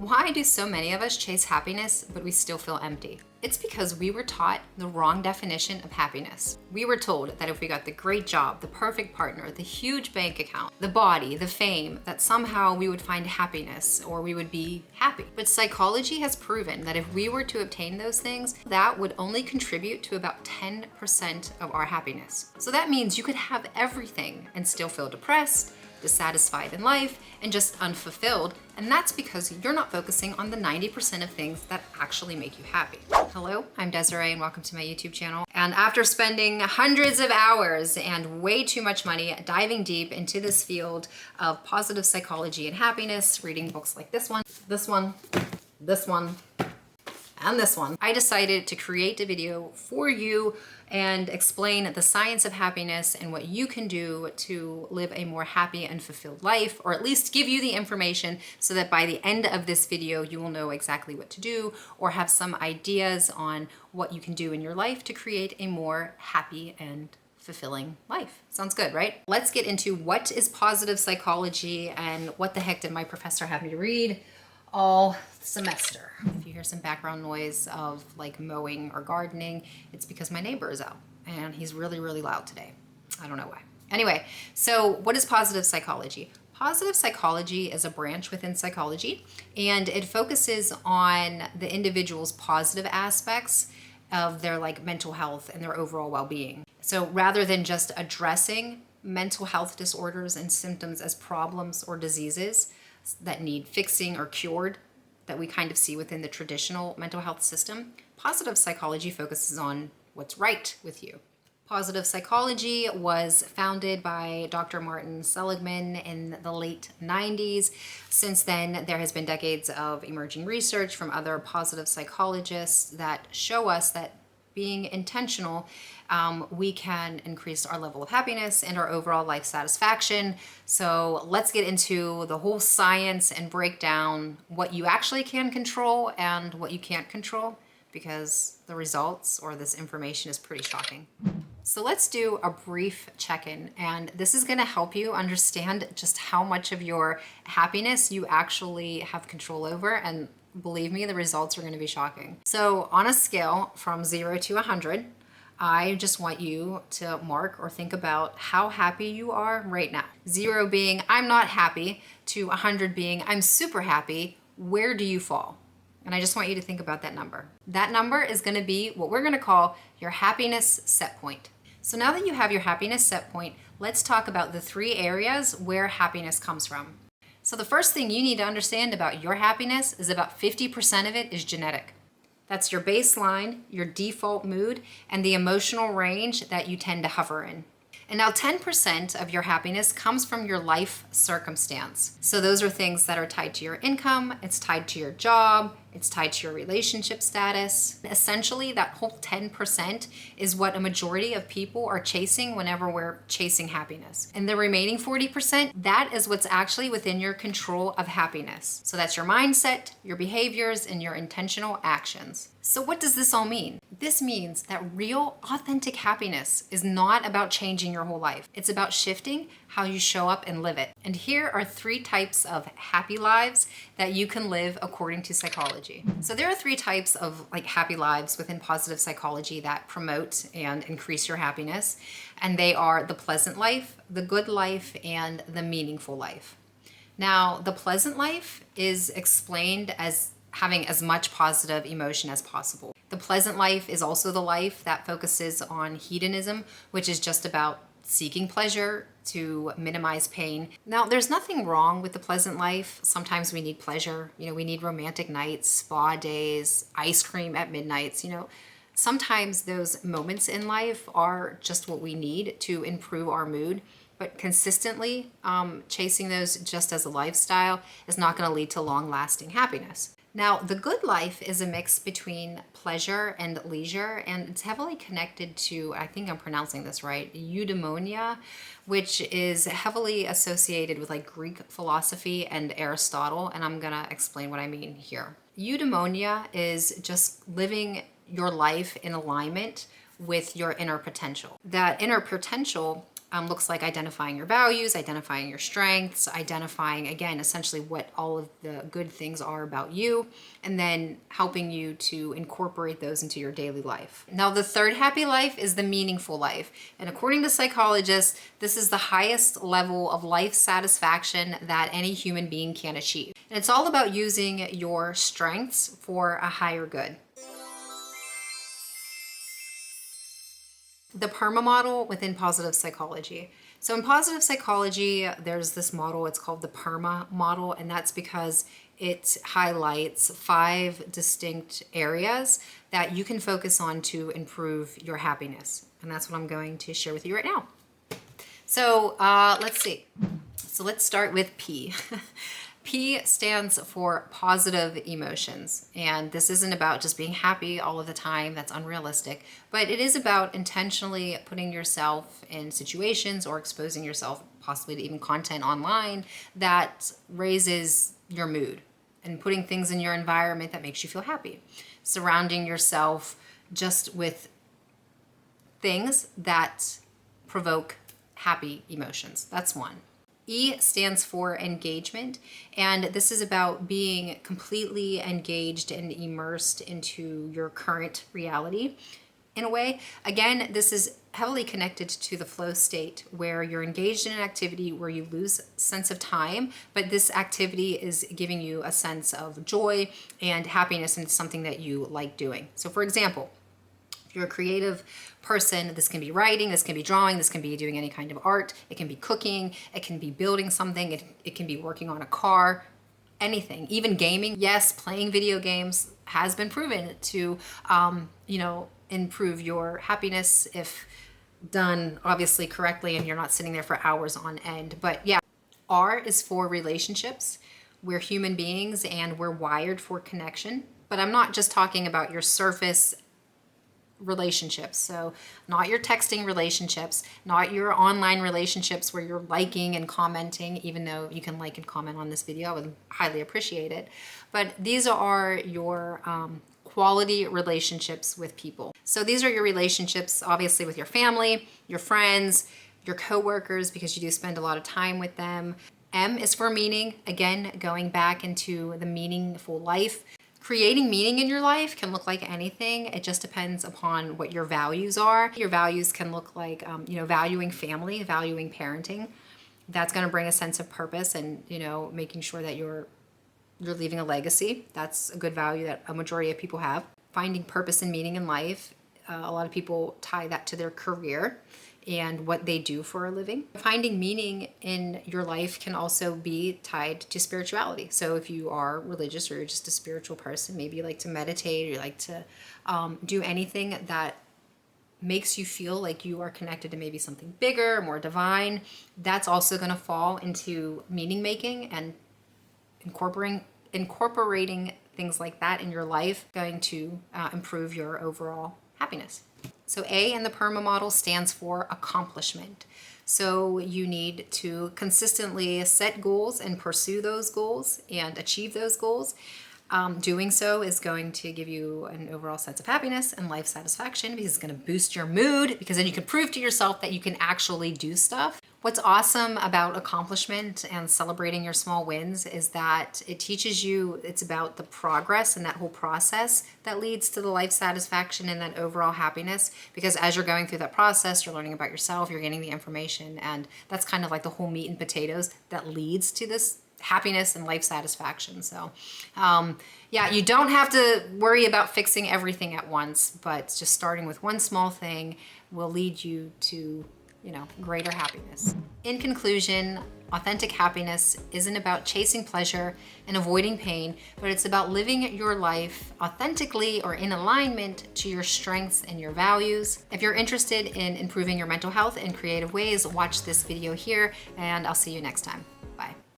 Why do so many of us chase happiness, but we still feel empty? It's because we were taught the wrong definition of happiness. We were told that if we got the great job, the perfect partner, the huge bank account, the body, the fame, that somehow we would find happiness or we would be happy. But psychology has proven that if we were to obtain those things, that would only contribute to about 10% of our happiness. So that means you could have everything and still feel depressed, dissatisfied in life, and just unfulfilled. And that's because you're not focusing on the 90% of things that actually make you happy. Hello, I'm Desiree and welcome to my YouTube channel. And after spending hundreds of hours and way too much money diving deep into this field of positive psychology and happiness, reading books like this one, and this one, I decided to create a video for you and explain the science of happiness and what you can do to live a more happy and fulfilled life, or at least give you the information so that by the end of this video, you will know exactly what to do or have some ideas on what you can do in your life to create a more happy and fulfilling life. Sounds good, right? Let's get into what is positive psychology and what the heck did my professor have me to read all semester. If you hear some background noise of like mowing or gardening, it's because my neighbor is out and he's really, really loud today. I don't know why. Anyway, so what is positive psychology? Positive psychology is a branch within psychology, and it focuses on the individual's positive aspects of their like mental health and their overall well-being. So rather than just addressing mental health disorders and symptoms as problems or diseases that need fixing or cured that we kind of see within the traditional mental health system, positive psychology focuses on what's right with you. Positive psychology was founded by Dr. Martin Seligman in the late 90s. Since then, there has been decades of emerging research from other positive psychologists that show us that being intentional, we can increase our level of happiness and our overall life satisfaction. So let's get into the whole science and break down what you actually can control and what you can't control, because the results or this information is pretty shocking. So let's do a brief check-in, and this is going to help you understand just how much of your happiness you actually have control over, and believe me, the results are going to be shocking. So on a scale from 0 to 100, I just want you to mark or think about how happy you are right now. 0 being I'm not happy to 100 being I'm super happy. Where do you fall? And I just want you to think about that number. That number is going to be what we're going to call your happiness set point. So now that you have your happiness set point, let's talk about the 3 areas where happiness comes from. So the first thing you need to understand about your happiness is about 50% of it is genetic. That's your baseline, your default mood, and the emotional range that you tend to hover in. And now 10% of your happiness comes from your life circumstance. So those are things that are tied to your income, it's tied to your job, it's tied to your relationship status. Essentially, that whole 10% is what a majority of people are chasing whenever we're chasing happiness. And the remaining 40%, that is what's actually within your control of happiness. So that's your mindset, your behaviors, and your intentional actions. So what does this all mean? This means that real, authentic happiness is not about changing your whole life. It's about shifting how you show up and live it. And here are 3 types of happy lives that you can live according to psychology. So there are 3 types of like happy lives within positive psychology that promote and increase your happiness. And they are the pleasant life, the good life, and the meaningful life. Now, the pleasant life is explained as having as much positive emotion as possible. The pleasant life is also the life that focuses on hedonism, which is just about seeking pleasure to minimize pain. Now, there's nothing wrong with the pleasant life. Sometimes we need pleasure. We need romantic nights, spa days, ice cream at midnights. Sometimes those moments in life are just what we need to improve our mood. But consistently chasing those just as a lifestyle is not going to lead to long-lasting happiness. Now, the good life is a mix between pleasure and leisure, and it's heavily connected to, I think I'm pronouncing this right, eudaimonia, which is heavily associated with like Greek philosophy and Aristotle, and I'm gonna explain what I mean here. Eudaimonia is just living your life in alignment with your inner potential. That inner potential looks like identifying your values, identifying your strengths, identifying, again, essentially what all of the good things are about you, and then helping you to incorporate those into your daily life. Now, the third happy life is the meaningful life. And according to psychologists, this is the highest level of life satisfaction that any human being can achieve. And it's all about using your strengths for a higher good. The PERMA model within positive psychology. So in positive psychology, there's this model, it's called the PERMA model, and that's because it highlights 5 distinct areas that you can focus on to improve your happiness. And that's what I'm going to share with you right now. So let's see. So let's start with P. P stands for positive emotions. And this isn't about just being happy all of the time. That's unrealistic. But it is about intentionally putting yourself in situations or exposing yourself possibly to even content online that raises your mood and putting things in your environment that makes you feel happy. Surrounding yourself just with things that provoke happy emotions. That's one. E stands for engagement, and this is about being completely engaged and immersed into your current reality in a way. Again, this is heavily connected to the flow state where you're engaged in an activity where you lose sense of time, but this activity is giving you a sense of joy and happiness, and it's something that you like doing. So for example, if you're a creative person, this can be writing, this can be drawing, this can be doing any kind of art, it can be cooking, it can be building something, it can be working on a car, anything, even gaming. Yes, playing video games has been proven to, improve your happiness if done obviously correctly and you're not sitting there for hours on end. But yeah, R is for relationships. We're human beings and we're wired for connection. But I'm not just talking about your surface relationships. So not your texting relationships, not your online relationships where you're liking and commenting, even though you can like and comment on this video, I would highly appreciate it. But these are your quality relationships with people. So these are your relationships, obviously, with your family, your friends, your coworkers, because you do spend a lot of time with them. M is for meaning. Again, going back into the meaningful life. Creating meaning in your life can look like anything. It just depends upon what your values are. Your values can look like, valuing family, valuing parenting. That's going to bring a sense of purpose and, making sure that you're leaving a legacy. That's a good value that a majority of people have. Finding purpose and meaning in life. A lot of people tie that to their career and what they do for a living. Finding meaning in your life can also be tied to spirituality. So if you are religious or you're just a spiritual person, maybe you like to meditate or you like to do anything that makes you feel like you are connected to maybe something bigger, more divine, that's also going to fall into meaning making and incorporating things like that in your life, going to improve your overall happiness. So A in the PERMA model stands for accomplishment. So you need to consistently set goals and pursue those goals and achieve those goals. Doing so is going to give you an overall sense of happiness and life satisfaction because it's going to boost your mood, because then you can prove to yourself that you can actually do stuff. What's awesome about accomplishment and celebrating your small wins is that it teaches you, it's about the progress and that whole process that leads to the life satisfaction and that overall happiness. Because as you're going through that process, you're learning about yourself, you're getting the information, and that's kind of like the whole meat and potatoes that leads to this happiness and life satisfaction. So you don't have to worry about fixing everything at once, but just starting with one small thing will lead you to greater happiness. In conclusion, authentic happiness isn't about chasing pleasure and avoiding pain, but it's about living your life authentically or in alignment to your strengths and your values. If you're interested in improving your mental health in creative ways, watch this video here, and I'll see you next time.